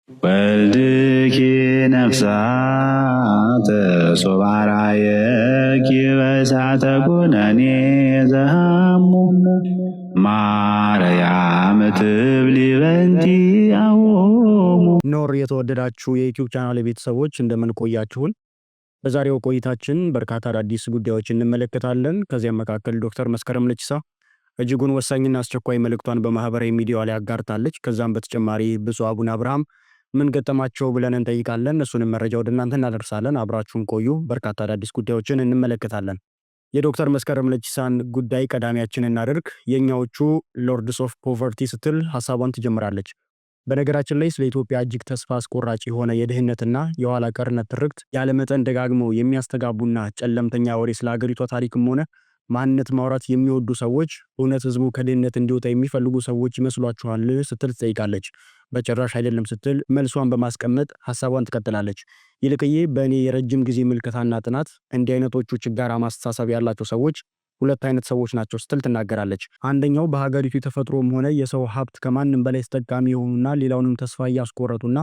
ወልድኪ ነፍሳተ ሶባራየኪ በእሳተ ኩነኔ ዘሃሙ ማርያም ትብሊ በንቲ አዎሙ። ኖር የተወደዳችሁ የዩቲዩብ ቻናል ቤተሰቦች እንደምን ቆያችሁን? በዛሬው ቆይታችን በርካታ አዳዲስ ጉዳዮችን እንመለከታለን። ከዚያም መካከል ዶክተር መስከረም ለቺሳ እጅጉን ወሳኝና አስቸኳይ መልእክቷን በማህበራዊ ሚዲያው ላይ አጋርታለች። ከዛም በተጨማሪ ብፁዕ አቡነ አብርሃም ምን ገጠማቸው ብለን እንጠይቃለን። እሱንም መረጃ ወደ እናንተ እናደርሳለን። አብራችሁን ቆዩ። በርካታ አዳዲስ ጉዳዮችን እንመለከታለን። የዶክተር መስከረም ለቺሳን ጉዳይ ቀዳሚያችን እናድርግ። የኛዎቹ ሎርድስ ኦፍ ፖቨርቲ ስትል ሐሳቧን ትጀምራለች። በነገራችን ላይ ስለ ኢትዮጵያ እጅግ ተስፋ አስቆራጭ የሆነ የድህነትና የኋላ ቀርነት ትርክት ያለመጠን ደጋግመው የሚያስተጋቡና ጨለምተኛ ወሬ ስለ ሀገሪቷ ታሪክም ሆነ ማንነት ማውራት የሚወዱ ሰዎች እውነት ህዝቡ ከድህነት እንዲወጣ የሚፈልጉ ሰዎች ይመስሏችኋል ስትል ትጠይቃለች። በጭራሽ አይደለም ስትል መልሷን በማስቀመጥ ሐሳቧን ትቀጥላለች። ይልቅዬ በእኔ የረጅም ጊዜ ምልከታና ጥናት እንዲህ አይነቶቹ ችጋራ ማስተሳሰብ ያላቸው ሰዎች ሁለት አይነት ሰዎች ናቸው ስትል ትናገራለች። አንደኛው በሀገሪቱ የተፈጥሮም ሆነ የሰው ሀብት ከማንም በላይ ተጠቃሚ የሆኑና ሌላውንም ተስፋ እያስቆረጡና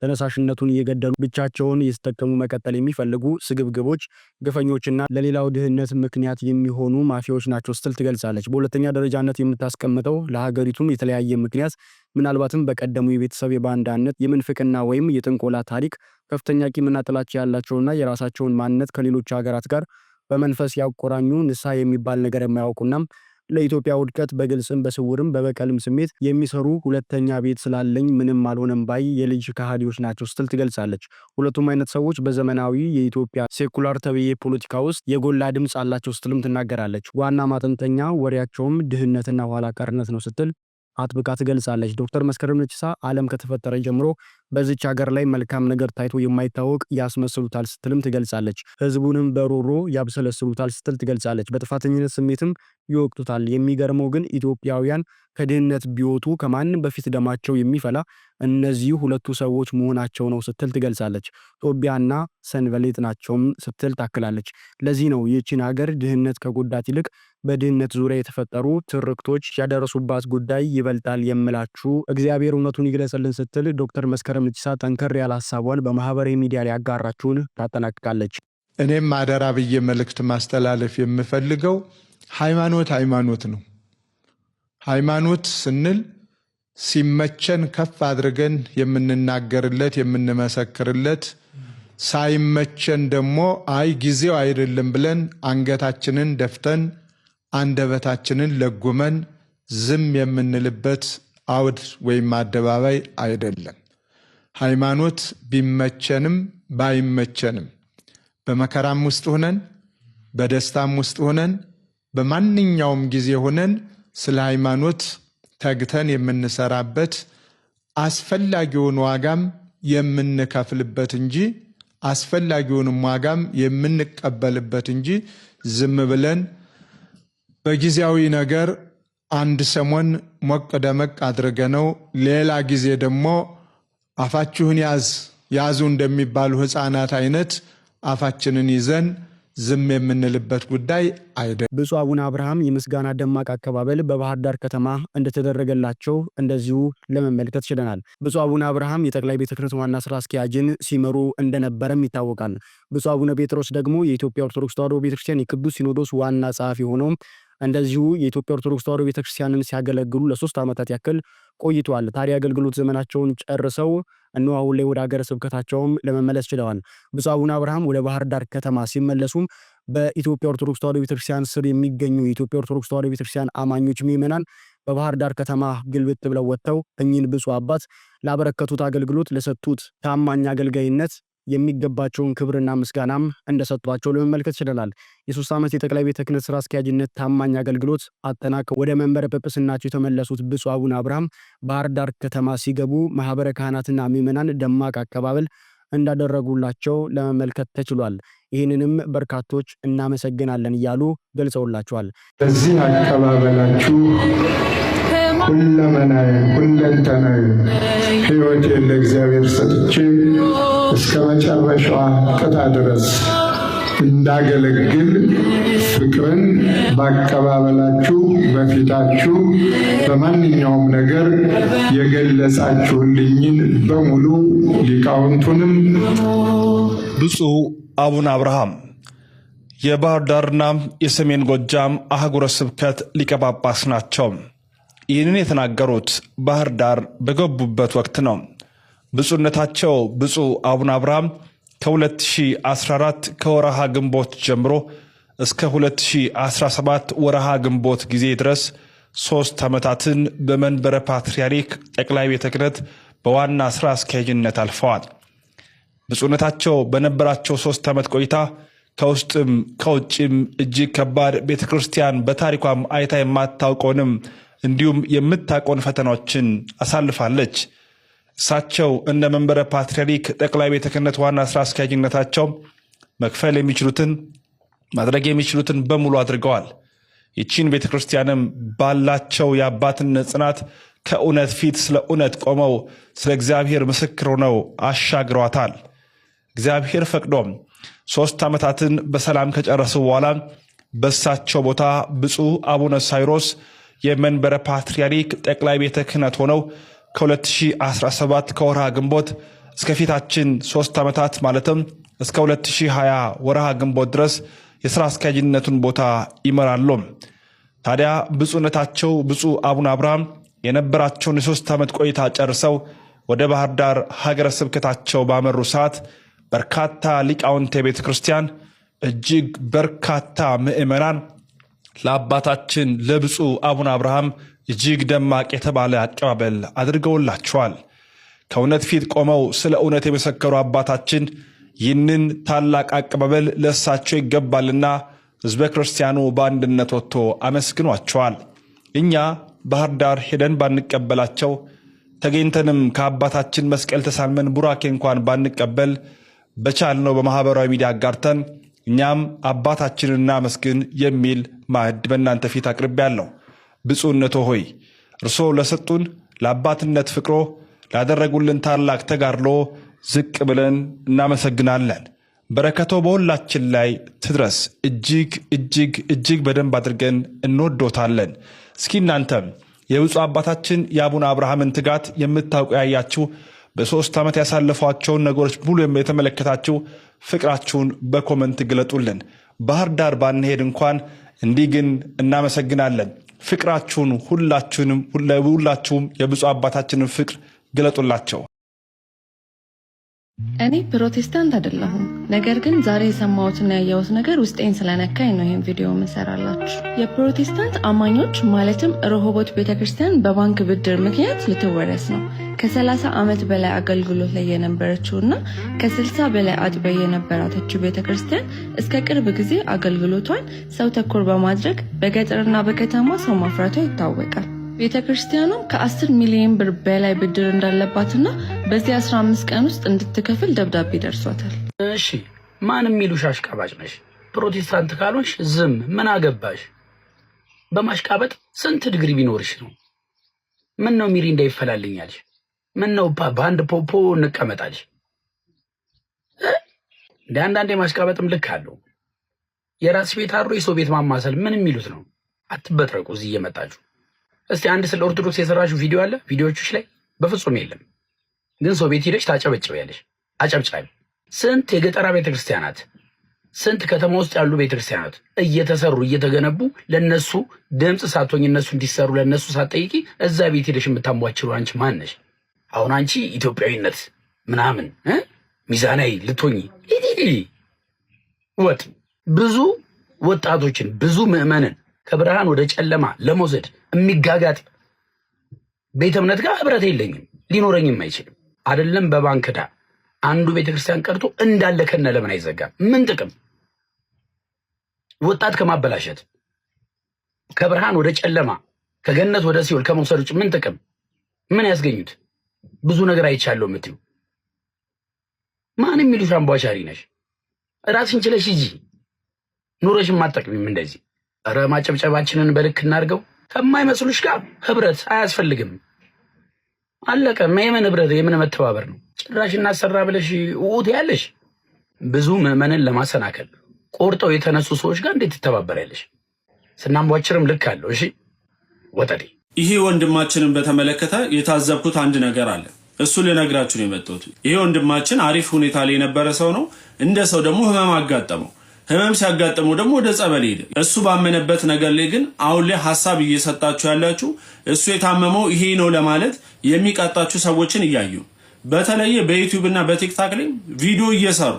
ተነሳሽነቱን እየገደሉ ብቻቸውን እየተጠቀሙ መቀጠል የሚፈልጉ ስግብግቦች፣ ግፈኞችና ለሌላው ድህነት ምክንያት የሚሆኑ ማፊያዎች ናቸው ስትል ትገልጻለች። በሁለተኛ ደረጃነት የምታስቀምጠው ለሀገሪቱም የተለያየ ምክንያት ምናልባትም በቀደሙ የቤተሰብ የባንዳነት የምንፍቅና ወይም የጥንቆላ ታሪክ ከፍተኛ ቂምና ጥላቻ ያላቸውና የራሳቸውን ማንነት ከሌሎች ሀገራት ጋር በመንፈስ ያቆራኙ ንስሐ የሚባል ነገር የማያውቁና ለኢትዮጵያ ውድቀት በግልጽም በስውርም በበቀልም ስሜት የሚሰሩ ሁለተኛ ቤት ስላለኝ ምንም አልሆነም ባይ የልጅ ከሃዲዎች ናቸው ስትል ትገልጻለች። ሁለቱም አይነት ሰዎች በዘመናዊ የኢትዮጵያ ሴኩላር ተብዬ ፖለቲካ ውስጥ የጎላ ድምፅ አላቸው ስትልም ትናገራለች። ዋና ማጠንጠኛ ወሬያቸውም ድህነትና ኋላ ቀርነት ነው ስትል አጥብቃ ትገልጻለች። ዶክተር መስከረም ለቺሳ ዓለም ከተፈጠረ ጀምሮ በዚች ሀገር ላይ መልካም ነገር ታይቶ የማይታወቅ ያስመስሉታል ስትልም ትገልጻለች። ህዝቡንም በሮሮ ያብሰለስሉታል ስትል ትገልጻለች። በጥፋተኝነት ስሜትም ይወቅቱታል። የሚገርመው ግን ኢትዮጵያውያን ከድህነት ቢወጡ ከማንም በፊት ደማቸው የሚፈላ እነዚህ ሁለቱ ሰዎች መሆናቸው ነው ስትል ትገልጻለች። ጦቢያና ሰንበሌጥ ናቸውም ስትል ታክላለች። ለዚህ ነው ይህችን ሀገር ድህነት ከጎዳት ይልቅ በድህነት ዙሪያ የተፈጠሩ ትርክቶች ያደረሱባት ጉዳይ ይበልጣል የምላችሁ። እግዚአብሔር እውነቱን ይግለጽልን ስትል ዶክተር መስከረም ለቺሳ ጠንከር ያለ ሐሳቧን በማህበራዊ ሚዲያ ላይ ያጋራችሁን ታጠናቅቃለች። እኔም አደራ ብዬ መልእክት ማስተላለፍ የምፈልገው ሃይማኖት ነው። ሃይማኖት ስንል ሲመቸን ከፍ አድርገን የምንናገርለት የምንመሰክርለት፣ ሳይመቸን ደግሞ አይ ጊዜው አይደለም ብለን አንገታችንን ደፍተን አንደበታችንን ለጉመን ዝም የምንልበት አውድ ወይም አደባባይ አይደለም። ሃይማኖት ቢመቸንም ባይመቸንም በመከራም ውስጥ ሆነን በደስታም ውስጥ ሆነን በማንኛውም ጊዜ ሆነን ስለ ሃይማኖት ተግተን የምንሰራበት አስፈላጊውን ዋጋም የምንከፍልበት እንጂ አስፈላጊውንም ዋጋም የምንቀበልበት እንጂ ዝም ብለን በጊዜያዊ ነገር አንድ ሰሞን ሞቅ ደመቅ አድርገነው ሌላ ጊዜ ደግሞ አፋችሁን ያዙ እንደሚባሉ ሕፃናት አይነት አፋችንን ይዘን ዝም የምንልበት ጉዳይ አይደለም። ብፁዕ አቡነ አብርሃም የምስጋና ደማቅ አቀባበል በባህር ዳር ከተማ እንደተደረገላቸው እንደዚሁ ለመመልከት ችለናል። ብፁዕ አቡነ አብርሃም የጠቅላይ ቤተ ክህነት ዋና ስራ አስኪያጅን ሲመሩ እንደነበረም ይታወቃል። ብፁዕ አቡነ ጴጥሮስ ደግሞ የኢትዮጵያ ኦርቶዶክስ ተዋሕዶ ቤተክርስቲያን የቅዱስ ሲኖዶስ ዋና ጸሐፊ ሆነው እንደዚሁ የኢትዮጵያ ኦርቶዶክስ ተዋሕዶ ቤተክርስቲያንን ሲያገለግሉ ለ3 ዓመታት ያክል ቆይተዋል። ታዲያ አገልግሎት ዘመናቸውን ጨርሰው እነሆ አሁን ላይ ወደ ሀገረ ስብከታቸውም ለመመለስ ችለዋል። ብፁዕ አቡነ አብርሃም ወደ ባህር ዳር ከተማ ሲመለሱም በኢትዮጵያ ኦርቶዶክስ ተዋሕዶ ቤተክርስቲያን ስር የሚገኙ የኢትዮጵያ ኦርቶዶክስ ተዋሕዶ ቤተክርስቲያን አማኞች ምዕመናን በባህር ዳር ከተማ ግልብጥ ብለው ወጥተው እኚህን ብፁዕ አባት ላበረከቱት አገልግሎት ለሰጡት ታማኝ አገልጋይነት የሚገባቸውን ክብርና ምስጋናም እንደሰጧቸው ለመመልከት ችለናል። የ3 ዓመት የጠቅላይ ቤተ ክህነት ስራ አስኪያጅነት ታማኝ አገልግሎት አጠናቀው ወደ መንበረ ጵጵስናቸው የተመለሱት ብፁዕ አቡነ አብርሃም ባህር ዳር ከተማ ሲገቡ ማህበረ ካህናትና ምዕመናን ደማቅ አቀባበል እንዳደረጉላቸው ለመመልከት ተችሏል። ይህንንም በርካቶች እናመሰግናለን እያሉ ገልጸውላቸዋል። በዚህ አቀባበላችሁ ሁለንተናዊ ሕይወቴን ለእግዚአብሔር ሰጥቼ እስከ መጨረሻዋ ቅጣ ድረስ እንዳገለግል ፍቅርን ባቀባበላችሁ በፊታችሁ በማንኛውም ነገር የገለጻችሁልኝን በሙሉ ሊቃውንቱንም ብፁዕ አቡነ አብርሃም የባህር ዳርና የሰሜን ጎጃም አህጉረ ስብከት ሊቀ ጳጳስ ናቸው። ይህንን የተናገሩት ባህር ዳር በገቡበት ወቅት ነው። ብፁዕነታቸው ብፁዕ አቡነ አብርሃም ከ2014 ከወረሃ ግንቦት ጀምሮ እስከ 2017 ወረሃ ግንቦት ጊዜ ድረስ 3 ዓመታትን በመንበረ ፓትርያርክ ጠቅላይ ቤተ ክህነት በዋና ሥራ አስኪያጅነት አልፈዋል። ብፁዕነታቸው በነበራቸው 3 ዓመት ቆይታ ከውስጥም ከውጭም እጅግ ከባድ ቤተ ክርስቲያን በታሪኳም አይታ የማታውቀውንም እንዲሁም የምታውቀውን ፈተናዎችን አሳልፋለች። እሳቸው እንደ መንበረ ፓትርያርክ ጠቅላይ ቤተ ክህነት ዋና ሥራ አስኪያጅነታቸው መክፈል የሚችሉትን ማድረግ የሚችሉትን በሙሉ አድርገዋል። ይቺን ቤተ ክርስቲያንም ባላቸው የአባትነት ጽናት ከእውነት ፊት ስለ እውነት ቆመው ስለ እግዚአብሔር ምስክር ሆነው አሻግረዋታል። እግዚአብሔር ፈቅዶም 3 ዓመታትን በሰላም ከጨረሱ በኋላ በእሳቸው ቦታ ብፁዕ አቡነ ሳይሮስ የመንበረ ፓትርያርክ ጠቅላይ ቤተ ክህነት ሆነው ከ2017 ከወርሃ ግንቦት እስከ ፊታችን 3 ዓመታት ማለትም እስከ 2020 ወርሃ ግንቦት ድረስ የሥራ አስኪያጅነቱን ቦታ ይመራሉ። ታዲያ ብፁዕነታቸው ብፁዕ አቡነ አብርሃም የነበራቸውን የ3 ዓመት ቆይታ ጨርሰው ወደ ባህር ዳር ሀገረ ስብከታቸው ባመሩ ሰዓት በርካታ ሊቃውንተ ቤተ ክርስቲያን እጅግ በርካታ ምእመናን ለአባታችን ለብፁዕ አቡነ አብርሃም እጅግ ደማቅ የተባለ አቀባበል አድርገውላቸዋል። ከእውነት ፊት ቆመው ስለ እውነት የመሰከሩ አባታችን ይህንን ታላቅ አቀባበል ለእሳቸው ይገባልና ሕዝበ ክርስቲያኑ በአንድነት ወጥቶ አመስግኗቸዋል። እኛ ባህር ዳር ሄደን ባንቀበላቸው ተገኝተንም ከአባታችን መስቀል ተሳልመን ቡራኬ እንኳን ባንቀበል በቻልነው በማህበራዊ ሚዲያ አጋርተን እኛም አባታችንን እናመስግን የሚል ማዕድ በእናንተ ፊት አቅርቤያለሁ። ብፁዕነቶ ሆይ እርሶ ለሰጡን ለአባትነት ፍቅሮ ላደረጉልን ታላቅ ተጋድሎ ዝቅ ብለን እናመሰግናለን። በረከቶ በሁላችን ላይ ትድረስ። እጅግ እጅግ እጅግ በደንብ አድርገን እንወዶታለን። እስኪ እናንተም የብፁዕ አባታችን የአቡነ አብርሃምን ትጋት የምታውቁ ያያችሁ በ3 ዓመት ያሳለፏቸውን ነገሮች ሙሉ የተመለከታችሁ ፍቅራችሁን በኮመንት ግለጡልን። ባህር ዳር ባንሄድ እንኳን እንዲህ ግን እናመሰግናለን። ፍቅራችሁን ሁላችሁም የብፁዕ አባታችንን ፍቅር ግለጡላቸው። እኔ ፕሮቴስታንት አይደለሁም። ነገር ግን ዛሬ የሰማሁትና ያየሁት ነገር ውስጤን ስለነካኝ ነው ይህን ቪዲዮ መሰራላችሁ። የፕሮቴስታንት አማኞች ማለትም ረሆቦት ቤተክርስቲያን በባንክ ብድር ምክንያት ልትወረስ ነው። ከ30 ዓመት በላይ አገልግሎት ላይ የነበረችውና ከ60 በላይ አጥቢያ የነበራተችው ቤተክርስቲያን እስከ ቅርብ ጊዜ አገልግሎቷን ሰው ተኮር በማድረግ በገጠርና በከተማ ሰው ማፍራቷ ይታወቃል። ቤተክርስቲያኑም ከ10 ሚሊዮን ብር በላይ ብድር እንዳለባትና በዚህ 15 ቀን ውስጥ እንድትከፍል ደብዳቤ ደርሷታል። እሺ ማንም የሚሉሽ አሽቃባጭ ነሽ። ፕሮቴስታንት ካልሆንሽ ዝም ምን አገባሽ? በማሽቃበጥ ስንት ዲግሪ ቢኖርሽ ነው? ምን ነው ሚሪ እንዳይፈላልኛልሽ? ምን ነው በአንድ ፖፖ እንቀመጣልሽ? እንደ አንዳንዴ ማሽቃበጥም ልክ አለው። የራስሽ ቤት አድሮ የሰው ቤት ማማሰል ምን የሚሉት ነው? አትበጥረቁ እዚህ እየመጣችሁ። እስቲ አንድ ስለ ኦርቶዶክስ የሰራሽው ቪዲዮ አለ? ቪዲዮዎችሽ ላይ በፍጹም የለም። ግን ሰው ቤት ሄደሽ ታጨበጭበያለሽ። አጨብጫቢ። ስንት የገጠራ ቤተክርስቲያናት፣ ስንት ከተማ ውስጥ ያሉ ቤተክርስቲያናት እየተሰሩ እየተገነቡ ለነሱ ድምጽ ሳትሆኝ እነሱ እንዲሰሩ ለነሱ ሳትጠይቂ እዛ ቤት ሄደሽ የምታሟችሩ አንቺ ማን ነሽ? አሁን አንቺ ኢትዮጵያዊነት ምናምን ሚዛናዊ ልትሆኚ ወጥ ብዙ ወጣቶችን ብዙ ምዕመንን ከብርሃን ወደ ጨለማ ለመውሰድ የሚጋጋጥ ቤተ እምነት ጋር ህብረት የለኝም፣ ሊኖረኝም አይችልም። አይደለም በባንክ ዕዳ አንዱ ቤተክርስቲያን ቀርቶ እንዳለ ከነ ለምን አይዘጋም? ምን ጥቅም? ወጣት ከማበላሸት ከብርሃን ወደ ጨለማ ከገነት ወደ ሲኦል ከመውሰድ ውጭ ምን ጥቅም? ምን ያስገኙት? ብዙ ነገር አይቻለሁ የምትዩ ማን የሚሉሽ አምባሻሪ ነሽ? ራስሽን ችለሽ ሂጂ። ኑረሽም አትጠቅሚም እንደዚህ። ኧረ ማጨብጨባችንን በልክ እናድርገው። ከማይመስሉሽ ጋር ህብረት አያስፈልግም። አለቀ። የምን ህብረት የምን መተባበር ነው? ጭራሽ እናሰራ ብለሽ ውት ያለሽ ብዙ ምዕመንን ለማሰናከል ቆርጠው የተነሱ ሰዎች ጋር እንዴት ትተባበሪያለሽ? ስናምቧችርም ልክ አለው። እሺ ወጠዴ። ይሄ ወንድማችንን በተመለከተ የታዘብኩት አንድ ነገር አለ። እሱ ልነግራችሁ ነው የመጣሁት። ይሄ ወንድማችን አሪፍ ሁኔታ ላይ የነበረ ሰው ነው። እንደ ሰው ደግሞ ህመም አጋጠመው። ህመም ሲያጋጥመው ደግሞ ወደ ጸበል ሄደ። እሱ ባመነበት ነገር ላይ ግን አሁን ላይ ሐሳብ እየሰጣችሁ ያላችሁ እሱ የታመመው ይሄ ነው ለማለት የሚቃጣችሁ ሰዎችን እያዩ በተለየ በዩቲዩብ እና በቲክታክ ላይ ቪዲዮ እየሰሩ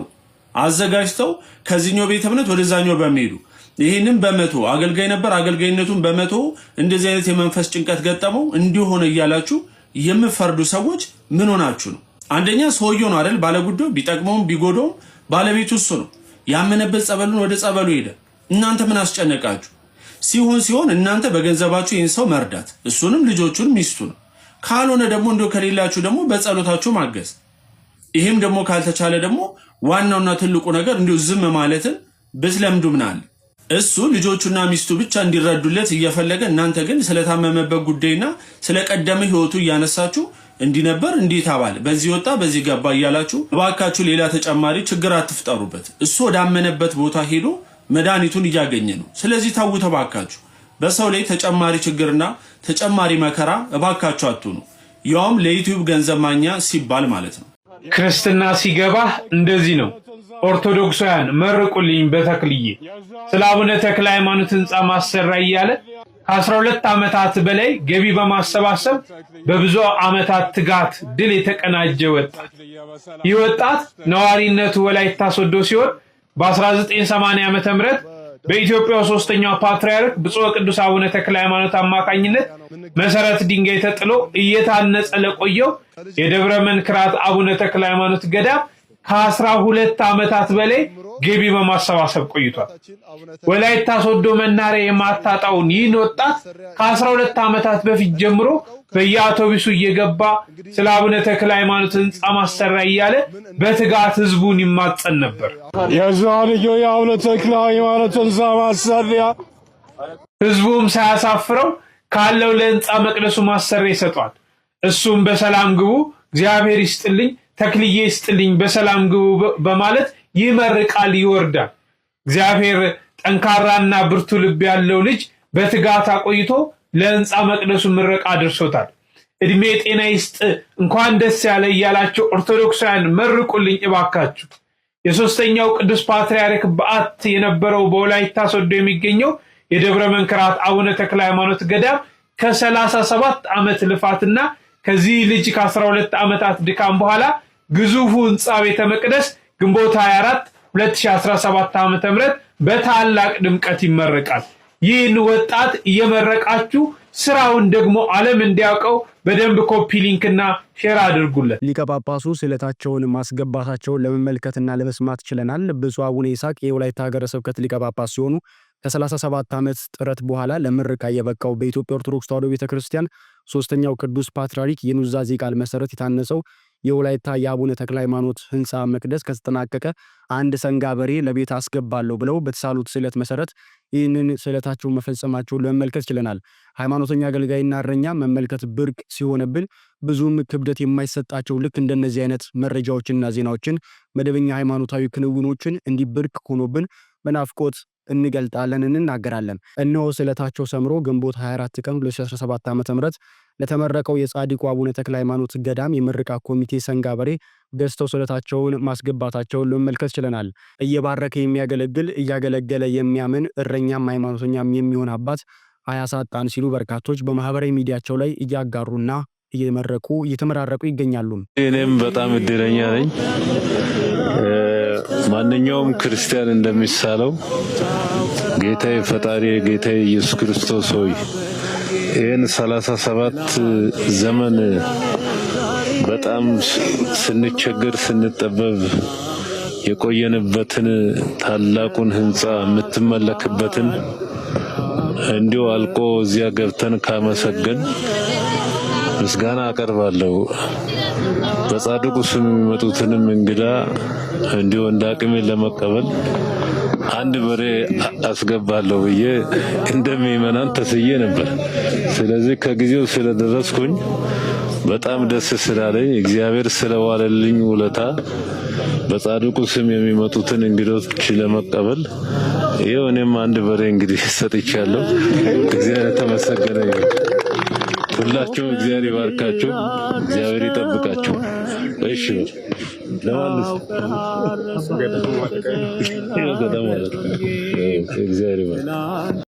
አዘጋጅተው ከዚህኛው ቤተ እምነት ወደዛኛው በሚሄዱ ይሄንን በመቶ አገልጋይ ነበር አገልጋይነቱን በመቶ እንደዚህ አይነት የመንፈስ ጭንቀት ገጠመው እንዲሆነ እያላችሁ የምፈርዱ ሰዎች ምን ሆናችሁ ነው? አንደኛ ሰውየው ነው አይደል ባለጉዳዩ፣ ቢጠቅመውም ቢጎዳውም ባለቤቱ እሱ ነው። ያመነበት ጸበሉን ወደ ጸበሉ ሄደ። እናንተ ምን አስጨነቃችሁ? ሲሆን እናንተ በገንዘባችሁ ይህን ሰው መርዳት እሱንም ልጆቹንም ሚስቱንም፣ ካልሆነ ደግሞ እንደው ከሌላችሁ ደግሞ በጸሎታችሁ ማገዝ። ይሄም ደግሞ ካልተቻለ ደግሞ ዋናውና ትልቁ ነገር እንደው ዝም ማለትን ብትለምዱ ምን አለ? እሱ ልጆቹና ሚስቱ ብቻ እንዲረዱለት እየፈለገ እናንተ ግን ስለታመመበት ጉዳይና ስለቀደመ ህይወቱ እያነሳችሁ እንዲነበር እንዴት አባል በዚህ ወጣ በዚህ ገባ እያላችሁ እባካችሁ ሌላ ተጨማሪ ችግር አትፍጠሩበት። እሱ ወዳመነበት ቦታ ሄዶ መድኃኒቱን እያገኘ ነው። ስለዚህ ታውት እባካችሁ በሰው ላይ ተጨማሪ ችግርና ተጨማሪ መከራ እባካችሁ አትሁኑ። ያውም ለዩቲዩብ ገንዘብ ማግኛ ሲባል ማለት ነው። ክርስትና ሲገባ እንደዚህ ነው። ኦርቶዶክሳውያን መርቁልኝ በተክልዬ ስለ አቡነ ተክለ ሃይማኖት ህንጻ ማሰራ እያለ ከ12 ዓመታት በላይ ገቢ በማሰባሰብ በብዙ ዓመታት ትጋት ድል የተቀናጀ ወጣት። ይህ ወጣት ነዋሪነቱ ወላይታ ሶዶ ሲሆን በ1980 ዓመተ ምህረት በኢትዮጵያ ሶስተኛው ፓትርያርክ ብፁዕ ቅዱስ አቡነ ተክለ ሃይማኖት አማካኝነት መሰረት ድንጋይ ተጥሎ እየታነጸ ለቆየው የደብረ መንክራት አቡነ ተክለ ሃይማኖት ገዳም ከ12 ዓመታት በላይ ገቢ በማሰባሰብ ቆይቷል። ወላይታ ሶዶ መናሪያ የማታጣውን ይህን ወጣት ከ12 ዓመታት በፊት ጀምሮ በየአውቶቡሱ እየገባ ስለ አቡነ ተክለ ሃይማኖት ህንጻ ማሰራ እያለ በትጋት ህዝቡን ይማጸን ነበር። የዛሬው የአቡነ ተክለ ሃይማኖት ህንጻ ማሰሪያ ህዝቡም ሳያሳፍረው ካለው ለህንጻ መቅደሱ ማሰሪያ ይሰጧል። እሱም በሰላም ግቡ፣ እግዚአብሔር ይስጥልኝ፣ ተክልዬ ይስጥልኝ፣ በሰላም ግቡ በማለት ይመርቃል፣ ይወርዳል። እግዚአብሔር ጠንካራና ብርቱ ልብ ያለው ልጅ በትጋት አቆይቶ ለህንጻ መቅደሱ ምረቃ አድርሶታል። እድሜ ጤና ይስጥ፣ እንኳን ደስ ያለ እያላችሁ ኦርቶዶክሳውያን መርቁልኝ እባካችሁ። የሶስተኛው ቅዱስ ፓትርያርክ በዓት የነበረው በወላይታ ሶዶ የሚገኘው የደብረ መንክራት አቡነ ተክለ ሃይማኖት ገዳም ከ37 ዓመት ልፋትና ከዚህ ልጅ ከ12 ዓመታት ድካም በኋላ ግዙፉ ህንጻ ቤተ መቅደስ ግንቦት 24 2017 ዓ.ም በታላቅ ድምቀት ይመረቃል። ይህን ወጣት እየመረቃችሁ ስራውን ደግሞ ዓለም እንዲያውቀው በደንብ ኮፒ ሊንክና ሼር አድርጉለት። ሊቀ ጳጳሱ ስለታቸውን ማስገባታቸውን ለመመልከትና ለመስማት ችለናል። ብፁዕ አቡነ ይስሐቅ የወላይታ ሀገረ ስብከት ሊቀ ጳጳስ ሲሆኑ ከ37 ዓመት ጥረት በኋላ ለምረቃ የበቃው በኢትዮጵያ ኦርቶዶክስ ተዋሕዶ ቤተክርስቲያን ሶስተኛው ቅዱስ ፓትርያርክ የኑዛዜ ቃል መሰረት የታነጸው የወላይታ የአቡነ ተክለ ሃይማኖት ህንጻ መቅደስ ከተጠናቀቀ አንድ ሰንጋ በሬ ለቤት አስገባለሁ ብለው በተሳሉት ስለት መሰረት ይህንን ስለታቸውን መፈጸማቸውን ለመመልከት ችለናል። ሃይማኖተኛ አገልጋይና እረኛ መመልከት ብርቅ ሲሆንብን ብዙም ክብደት የማይሰጣቸው ልክ እንደነዚህ አይነት መረጃዎችንና ዜናዎችን መደበኛ ሃይማኖታዊ ክንውኖችን እንዲህ ብርቅ ሆኖብን በናፍቆት እንገልጣለን እንናገራለን። እነሆ ስለታቸው ሰምሮ ግንቦት 24 ቀን 2017 ዓ.ም ለተመረቀው የጻድቁ አቡነ ተክለ ሃይማኖት ገዳም የምረቃ ኮሚቴ ሰንጋ በሬ ገዝተው ስለታቸውን ማስገባታቸውን ለመመልከት ችለናል። እየባረከ የሚያገለግል እያገለገለ የሚያምን እረኛም ሃይማኖተኛም የሚሆን አባት አያሳጣን ሲሉ በርካቶች በማህበራዊ ሚዲያቸው ላይ እያጋሩና እየተመራረቁ ይገኛሉ። እኔም በጣም እድለኛ ነኝ። ማንኛውም ክርስቲያን እንደሚሳለው ጌታዬ ፈጣሪ ጌታዬ ኢየሱስ ክርስቶስ ሆይ ይህን 37 ዘመን በጣም ስንቸገር ስንጠበብ የቆየንበትን ታላቁን ህንጻ የምትመለክበትን እንዲሁ አልቆ እዚያ ገብተን ካመሰገን ምስጋና አቀርባለሁ። በጻድቁ ስም የሚመጡትንም እንግዳ እንዲሁ እንደ አቅሜ ለመቀበል አንድ በሬ አስገባለሁ ብዬ እንደሚመናን ተስዬ ነበር። ስለዚህ ከጊዜው ስለደረስኩኝ በጣም ደስ ስላለኝ እግዚአብሔር ስለዋለልኝ ውለታ በጻድቁ ስም የሚመጡትን እንግዶች ለመቀበል ይሄው እኔም አንድ በሬ እንግዲህ ሰጥቻለሁ። እግዚአብሔር ተመሰገነ ይሁን። ሁላችሁም እግዚአብሔር ይባርካችሁ፣ እግዚአብሔር ይጠብቃችሁ። እሺ ለማለት እግዚአብሔር ይባርክ።